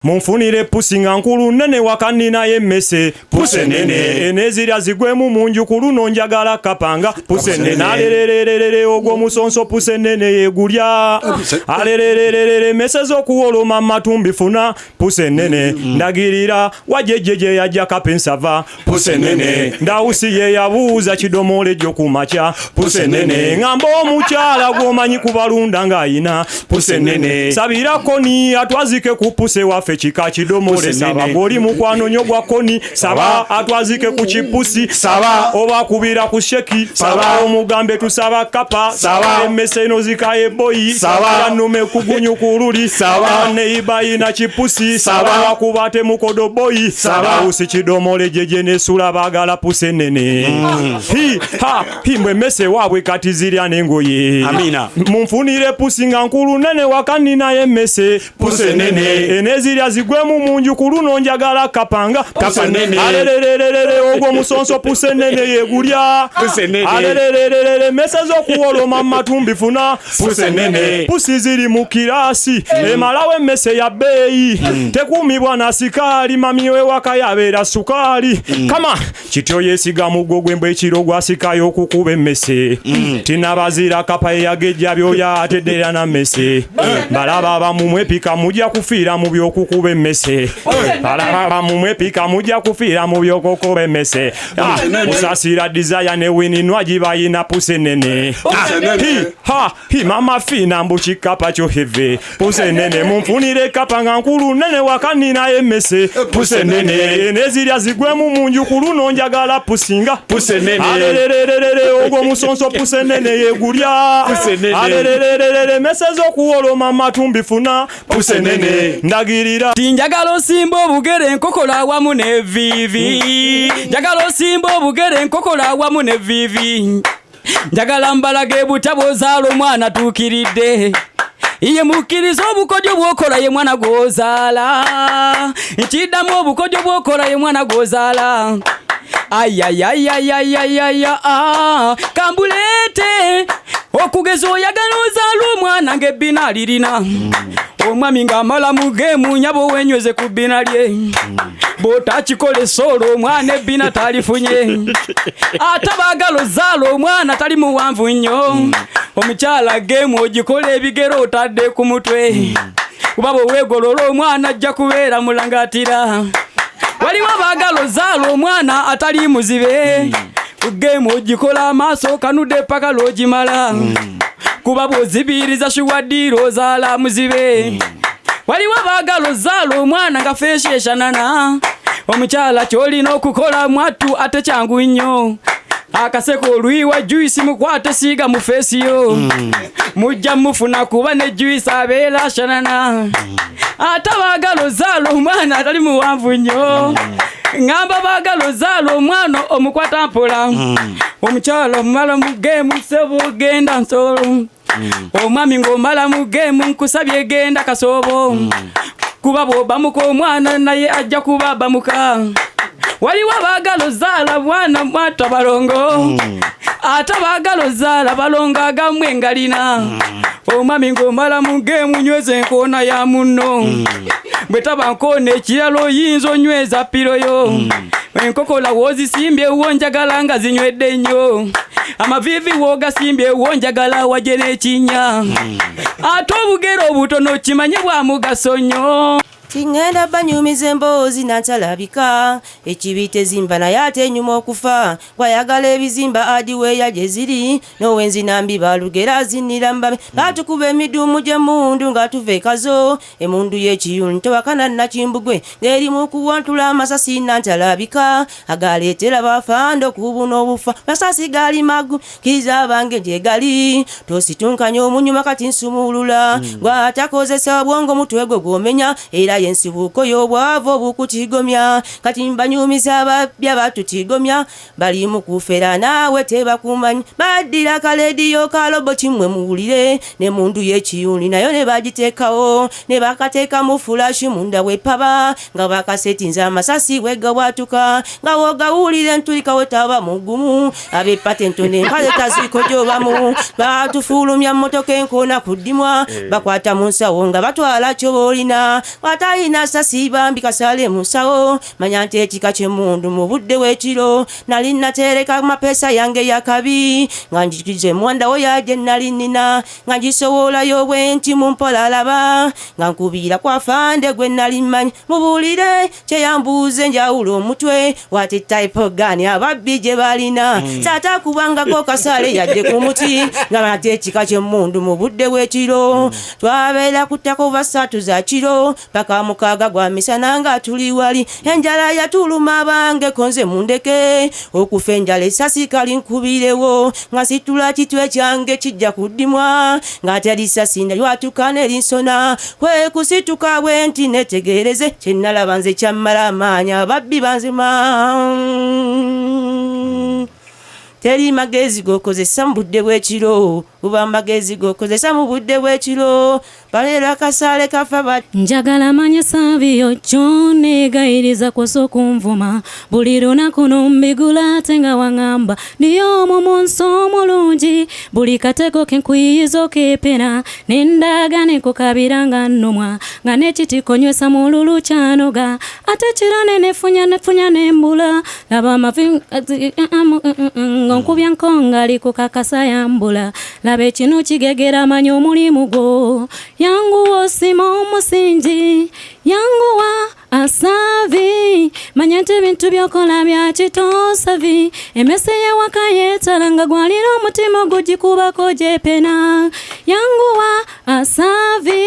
Munfunire pusi nga nkulu nene wakanina yemmese puse nene enezirya zigwemu munju kuluno njagala kapanga puse nene alelelelele ogwo musonso puse nene yegulya alelelelele mesezo kuwoloma matumbi funa puse nene ndagirira wajejeje yajja kapensava puse nene ndawusiye yabuuza kidomole jjo kumacha puse nene ngamba omukyala gwomanyi kubalunda ngayina puse nene sabirako ni atwazike ku puse wafe chika chidomole saba goli mukwano nyogwa koni saba atwazike ku chipusi saba oba kubira ku sheki saba omugambe tusaba kapa saba emeseno zikaye boyi saba nume kugunyu kuruli saba neiba ina chipusi saba kubate mukodo boyi saba usi chidomole jeje ne sula bagala puse nene hi mwe mese wabwe katizirya nengoye amina munfunire pusi nga nkulu nene wakanina yemmese puse nene enezirya zigwemu munju kuluno njagala kapanga puse nene alelelelele ogwo musonso puse nene yegulya puse nene alelelelele mesezo kuwoloma matumbi funa puse nene pusi ziri mu kirasi emalawe mese ya beyi tekumibwa na sikali mamiwe wakayabera sukali kama kityo yesiga mugogwe mbwe kirogwa sikayo kukube mese tinabazira kapa yagejja byoya atedera na mese balaba bamumwe pika mujja kufira mu byokukube mese balaba bamumwe pika mujja kufira mu byokukube mese usasira desire ne wini nwajiba ina puse nene hi mama fina mbuchikapa cho heve puse nene munfunire kapa nga nkulu nene wakanina yemmese puse nene enezirya zigwemu munju kuluno njagala pusinga puse nene alelelelele ogwo musonso puse nene yegulya puse nene alelelelele mesezo kuwoloma matumbi funa puse nene ndagirira njagala osimba obugere nkokola wamu ne vivi njagala osimba obugere nkokola wamu ne vivi njagala mbalage butabozaalo omwana tuukiridde iye mukiriza obukodyo bwokola ye mwana gozaala nkiddamu obukodyo bwokola ye mwana gozaala ayayayayayaya kambulete okugeza oyagala ozaala omwana ng'ebbina alirina omwami ng'amala mu geemu nyabo wenyweze ku bbina lye bw'otakikole solo omwana ebbina talifunye ate baagala ozaala omwana tali muwanvu nnyo omukyala geemu ogikola ebigero otadde ku mutwe kuba bw'oweegolola omwana ajja kubeera mulangatira waliwo abaagala ozaala omwana atali muzibe ku geemu ogikola amaaso kanudde paka lw'ogimala kuba bw'ozibiriza shuwaddiiro ozaala muzibe waliwo abaagala ozaala omwana nga feeshyeshanana omukyala kyolina okukola mwattu ate kyangu nnyo akaseko olwiwa juisi mukwate siiga mu feesi yo mujja mufuna kuba ne juisi abeera shanana ate baagala ozaala omwana atali muwanvu nnyo ngamba baagala ozaala omwana omukwata mpola omukyala omumala mu geemu sebo genda nsolo omwami ng'omala mu geemu nkusabye genda kasoobo kuba bw'obamuka omwana naye ajja kuba bamuka waliwo abaagala ozaala mwana mwata balongo ate baagala ozaala balongo agamu engalina omwami ng'omala mu geemu nyweza enkoona ya munno bwe taba nkoona ekirala oyinza onyweza piro yo enkokola woozisimbye wonjagala nga zinywedde nnyo amavivi woogasimbye wonjagala wajje n'ekinnya ate obugero obutono kimanye bwa mugaso nnyo Tingenda banyumize emboozi nantalabika ekibite zimba naye ate enyuma okufa wayagala ebizimba adiweya gye ziri n'owenzi nambi balugera zinira mbabe batukuba emidumu gy'emundu nga tuva ekazo emundu y'ekiyuni tewakana nakimbugwe ng'eri mu kuwantula amasasi nantalabika agaleetera bafanda okubuna obufa masasi gali magu kiriza abange gye gali tositunkanya omunyuma kati nsumulula gwatakozesa bwongo mutwe gwe gwomenya era yensibuko y'obwavu obukutigomya kati mbanyumiza ababya batutigomya bali mu kufera naawe tebakumanyi baddira kalediyo kalobo kimwe muwulire ne mundu y'ekiyuni nayo ne bagiteekawo ne bakateeka mu fulashi munda wepaba nga bakasetinza amasasi wegawatuka nga wogawulire ntulika wetaba mugumu abepatento n'empale taziko gy'obamu batufulumya mmotoka enkoona kuddimwa bakwata mu nsawo nga batwala kyoboolina talina sasiba mbikasale musawo manya nti ekika ky'emmundu mu budde w'ekiro nali natereka mapesa yange yakabi nga njikize mwanda wo yaje nali nina nga ngisowolayo bwenti mu mpola laba nga nkubira kwa fande gwe nali manyi mubulire kyeyambuuze njawulo omutwe wati type gani ababbi gye balina saata kubangako kasale yadde ku muti nga nate ekika ky'emmundu mu budde w'ekiro twabeera kuttako basatu za kiro paka mukaaga gwa misana nga tuli wali enjala yatuluma bange konze mundeke okufa enjala esasi kali nkubirewo nga situla kitwe kyange kijja kuddimwa nga teri sasi nalwatukana erinsona kwe kusituka bwenti netegereze kyenalaba nze kyammala amaanyi ababbi banzima teri magezi gokozesa mu budde bw'ekiro uba magezi gokozesa mu budde bw'ekiro balera kasale kafa njagala manya savio chone gairiza kwaso kumvuma buli lunaku nombigula ate nga waŋŋamba ndiyo omumunso omulungi buli kateko kenkuyiyiza kepena nendagane kukabira nga nnumwa nga nekitiko nywesa mu lulu kyanoga ate kirane nefunya nembula laba amavi nkubya nkonga likukakasa yambula laba ekinu kigegera manya omulimu gwo yanguwa osima omusingi yanguwa asavi manya nti ebintu byokola bya kitosavi emese yewaka yeetala nga gwalira omutima ogugikubako gyepena yanguwa asavi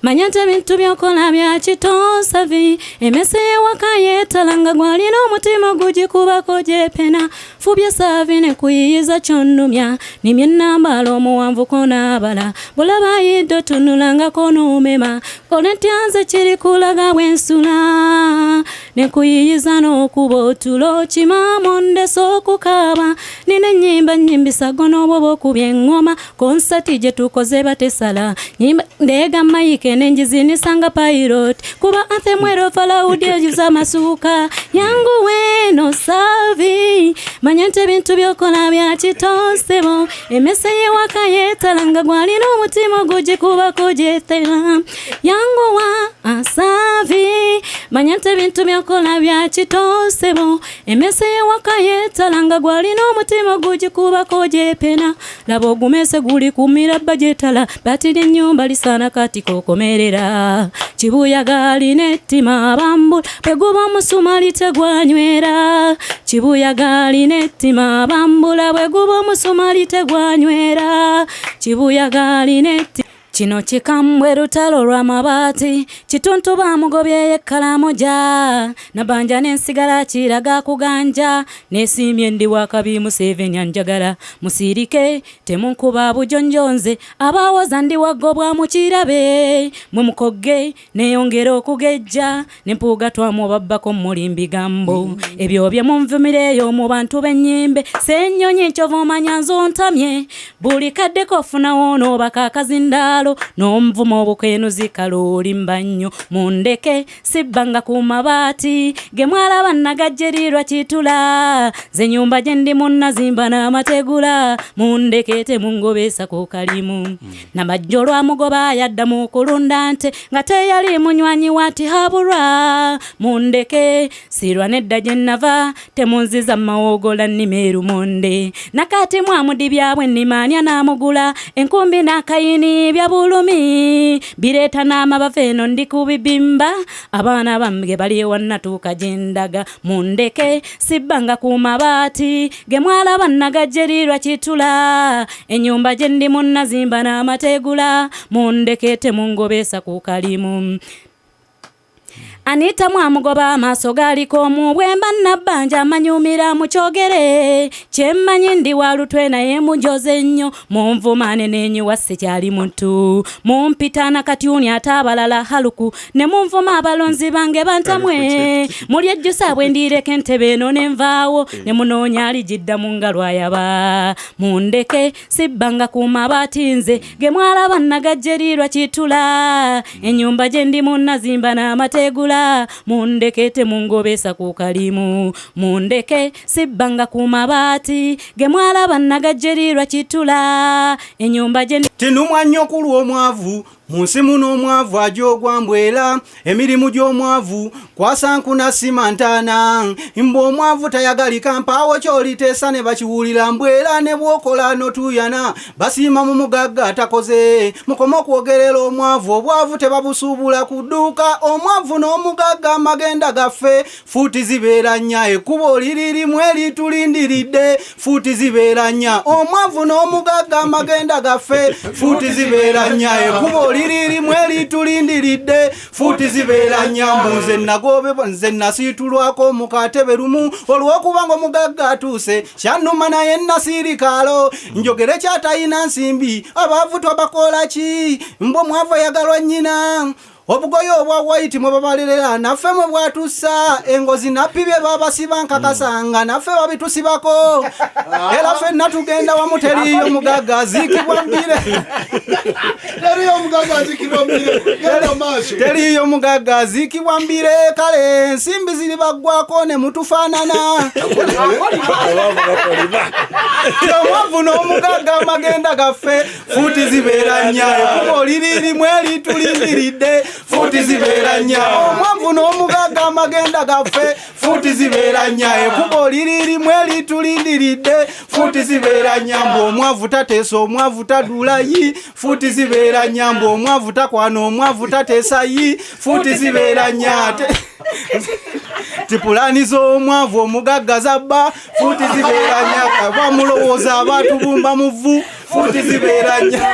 manya nti ebintu byokola bya kitosavi emese yewaka yeetala nga gwalira omutima ogugikubako gyepena fubya savi nekuyiyiza kyonnumya nimye nnambala omuwanvu konaabala bulaba yiddo tunulangako n'omema konetyanze kiri kulaga bwensula nekuyiyiza n'okuba otulo kimamo ndeso okukaaba nina ennyimba nnyimbisa gonobwoba okubya eŋŋoma konsati gye tukoze batesala ndeega mayike nengizinisa nga pilot kuba anthemwero falawudi ejuza amasuuka yanguwe no savi manya nti ebintu byokola bya kitonsebo emese yewaka yeetala nga gwalina omutima ogugikubako gyetera yanguwa asavi manya nti ebintu byokola bya kitonsebo emese yewaka yeetala nga gwalina omutima ogugikubako gyepena laba ogumese guli kumira bajetala batira ennyumba lisaana kati kokomerera kibuyaga alina ettima bambula bwe guba omusumali tegwanywera kibuyaga alina ettima bambula bwe guba omusumali tegwanywera kibuyaga alina ettima kino kikambwe lutalo lw'amabaati kituntu bamugobye ekkalamu gya nabanja n'ensigala kiraga kuganja neesiimye ndi wakabi Museveni anjagala musiirike temunkuba bujonjonze abaawoza ndi waggobwa mukirabe mwe mukogge neeyongera okugejja nempuuga twamubabbako mulimbi gambo ebyo bye munvumireyo mu bantu b'ennyimbe seennyonyi nkyova omanya nzontamye buli kaddeko ofunawo n'obaka akazindaalo n'omuvumo obukwenuzi kalolimba nnyo mundeke sibbanga ku mabaati ge mwalaba nagajjerirwa kitula ze nyumba gye ndi munnazimba n'amategula mundeke temungobesa ku kalimu namajjo lwamugoba yadda mu kulunda nte nga teyali munywanyi wati habulwa mundeke sirwa nedda gye nava temunziza mawogola nimeeru monde nakati mwamudi byabwe nimanya namugula enkumbi n'akayini bya bulumi bireeta n'amabava eno ndi kubibimba abaana bamge bali wannatuuka gyendaga mundeke sibbanga ku mabaati ge mwalaba nagajjerirwa kitula ennyumba gye ndi munnazimba n'amategula mundeke temungobesa ku kalimu Anita mwamugoba amaaso galiko omubwemba nabbanja amanyumira mu kyogere kyemmanyi ndi walutwe naye mujoze nnyo munvumane n'enyiwa sikyali muntu mumpitana katyuni ate abalala haluku ne munvuma abalonzi bange bantamwe muli ejjusa bwe ndireka entebe eno nenvaawo ne munoonya aligidda mu ngalo ayaba mundeke sibbanga ku mabaati nze ge mwalaba nagajjerirwa kitula ennyumba gye ndi munnazimba n'amategula mundeke temungobesa ku kalimu mundeke sibbanga ku mabaati ge mwalaba nagajjerirwa kitula ennyumba gye tinumwa nnyo ku lw'omwavu munsi muno omwavu ajogwambwera emirimu gy'omwavu kwasankuna simantana mbu omwavu tayagalika mpaawo kyoliteesa ne bakiwulira mbwera ne bwokola notuyana basiima mu mugagga atakoze mukoma okwogerera omwavu obwavu tebabusuubula ku dduuka omwavu n'omugagga amagenda gaffe fuuti zibeera nnya ekkubo liririmu eritulindiridde fuuti zibeera nnya omwavu n'omugagga amagenda gaffe fuuti zibeera nnya ekkubo liririmu eritulindiridde fuuti zibeera nnya mbuze nagobe nze nasiitulwako mu katebe lumu olw'okubanga omugagga atuuse kyannuma naye nasiirikaalo njogere kyatayina nsimbi abaavu twabakola ki mbu omwavu yagalwa nnyina obugoye obwa white mwe babalirira naffe mwe bwatussa engozi nappi bye babasiba nkakasanga naffe babitusibako era ffenna tugenda wamu teriiyo mugagga aziikibwa mbire teriiyo mugagga aziikibwa mbire kale ensimbi ziri baggwako ne mutufaanana omwavu n'omugagga amagenda gaffe fuuti zibeera nnya ekkubo liririmu eritulindiridde fuuti zibeera nnya omwavu n'omugagga amagenda gaffe fuuti zibeera nnya ekkubo liririmu eritulindiridde fuuti zibeera nnya mbu omwavu tateesa omwavu tadulayi fuuti zibeera nnya mbu omwavu takwana omwavu tateesa yi fuuti zibeera nnya tipulani z'omwavu omugagga zabba fuuti zibeera nnya bamulowooza abatubumba mu vvu fuuti zibeera nnya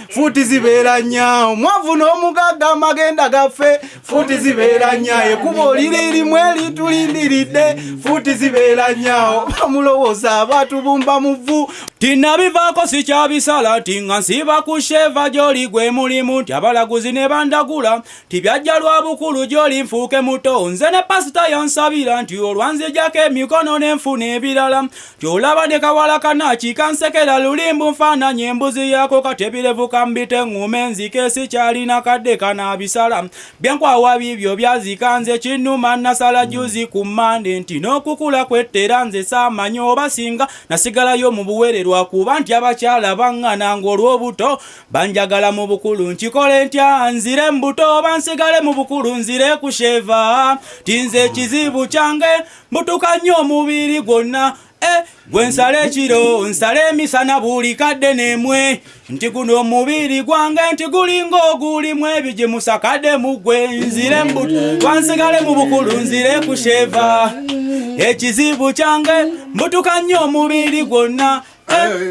fuuti zibeera nnya omwavu n'omugagga amagenda gaffe fuuti zibeera nnya ekkubo liririmu eritulindiridde fuuti zibeera nnya bamulowooza abatubumba mu vvu tinabivaako sikyabisala tinga nsiba ku sheva gy'oli gwe mulimu nti abalaguzi ne bandagula tibyajja lwa bukulu gy'oli nfuuke muto nze ne pasita yansabira nti olwanzijjako emikono n'enfuna ebirala tyolaba ne kawala kanaki kansekera lulimbu nfaananye embuzi yaako katebirevu kambite ŋŋume nzike sikyalina kadde kanaabisala byenkwawa bibyo byazika nze kinnuma nasala juzi ku mmande nti n'okukula kwettera nze saamanyi oba singa nasigalayo mu buwererwa kuba nti abakyala baŋŋana ng'olw'obuto banjagala mu bukulu nkikole ntya nzire mu buto oba nsigale mu bukulu nzire ku sheva tinze ekizibu kyange mbutuka nnyo omubiri gwonna gwe nsala ekiro nsala emisana buli kadde n'emwe nti guno omubiri gwange nti gulinga ogulimu ebigimusa kadde mu gwe nzire mbuto wansigale mu bukulu nzire ku sheva ekizibu kyange mbutuka nnyo omubiri gwonna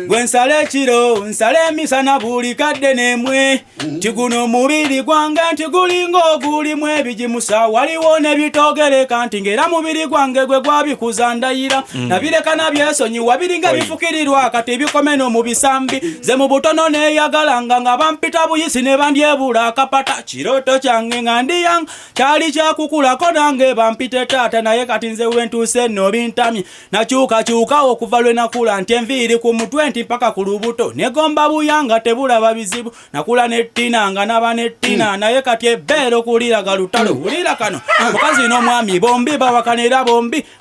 gwe nsala ekiro nsala emisana buli kadde n'emwe nti guno omubiri gwange nti gulinga ogulimu ebigimusa waliwo nebitogereka nti ng'era mubiri gwange gwe gwabikuza ndayira nabireka nabyesonyiwa biringa bifukirirwa kati bikomeno mu bisambi ze mu butono neeyagalanga nga bampita buyisi ne bandyebula akapata kirooto kyange nga ndiyanga kyali kyakukulako nange bampite taata naye kati nze wentuuse nno bintamye nakyukakyukawo okuva lwe nakula nti enviiri ku mutwe nti mpaka ku lubuto negomba buyanga tebulaba bizibu nakula nettina nga naba nettina naye kati ebbeere okuliraga lutalo wulira kano mukazi n'omwami bombi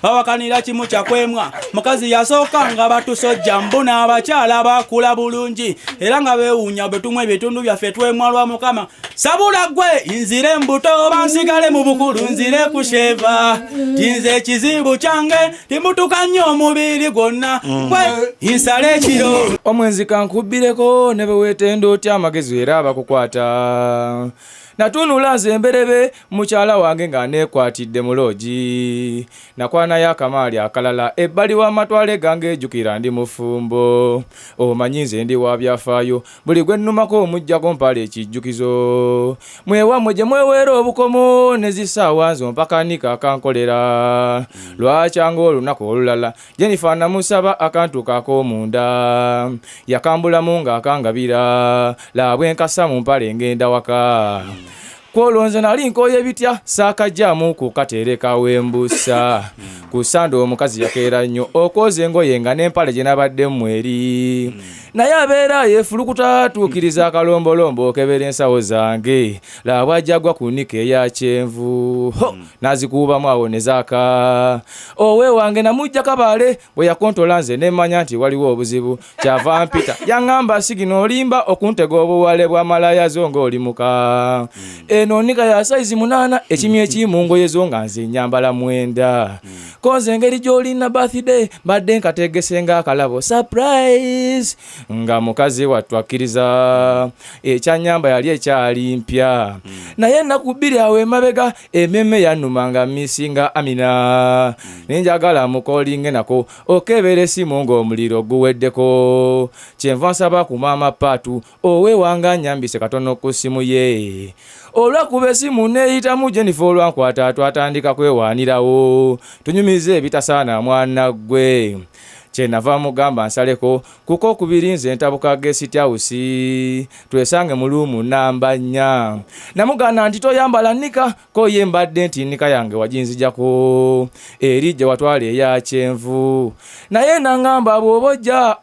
bawakanira kimu kyakwemwa mukazi yasooka nga batusojja mbu n'abakyala bakula bulungi era nga beewuunya bwe tumwa ebitundu byaffe twemwa lwa mukama sabula gwe nzire mbuto oba nsigale mu bukulu nzire ku sheva tinze ekizibu kyange timutuka nnyo omubiri gwonna gwe nsala ekiro omwenzi kankubireko ne beweetenda otya amagezi era abakukwata natunula nze emberebe mukyala wange nga neekwatidde mu loogi nakwanayo akamaali akalala ebbali w'amatwale gange ejjukira ndi mufumbo omanyi nze ndi wa byafaayo buli gwe nnumako omuggyako mpala ekijjukizo mwewamwe gye mweweera obukomo ne zisaawa nze ompakanika akankolera lwakyanga olunaku olulala Jennifer namusaba akantu kak'omunda yakambulamu ng'akangabira labwe nkasa mu mpale ngenda waka kwolonze nali nkoye bitya saakajjamu kukatereka wembusa kusanda omukazi yakeera nnyo okoze engoye nga n'empale gye nabadde mweri naye abeera yeefulukuta atuukiriza akalombolombo okebera ensawo zange labwajjagwa ku nika eya kyenvu nazikuubamu awo ne zaaka owe wange namujja kabaale bwe yakontola nze nemmanya nti waliwo obuzibu kyava mpita yaŋŋamba sigino olimba okuntega obuwale bwa malaya zo ng'oli muka eno nika ya saizi 8 ekimyu ekimu ngoye zo nga nze nyambala 9 konze engeri gy'olina birthday mbadde nkategese ng'akalabo surprise nga mukazi wattu akkiriza ekyanyamba yali ekyali mpya naye ennaku 2 awo emabega ememme yannuma nga misinga Amina nenjagala mukolinge nako okebera essimu ng'omuliro guweddeko kyenva nsaba ku maama Paatu owe wanga nyambise katono ku ssimu ye olwakuba essimu neeyitamu Jennifer olwankwata twatandika kwewaanirawo tunyumize ebitasaana mwana gwe kyenava mugamba nsaleko kuko kubiri nze ntabuka guest house twesange mu luumu namba 4 namugana nti toyambala nika ko ye mbadde nti nika yange wajinzijako eri gye watwala eya kyenvu naye nangamba bw'obojja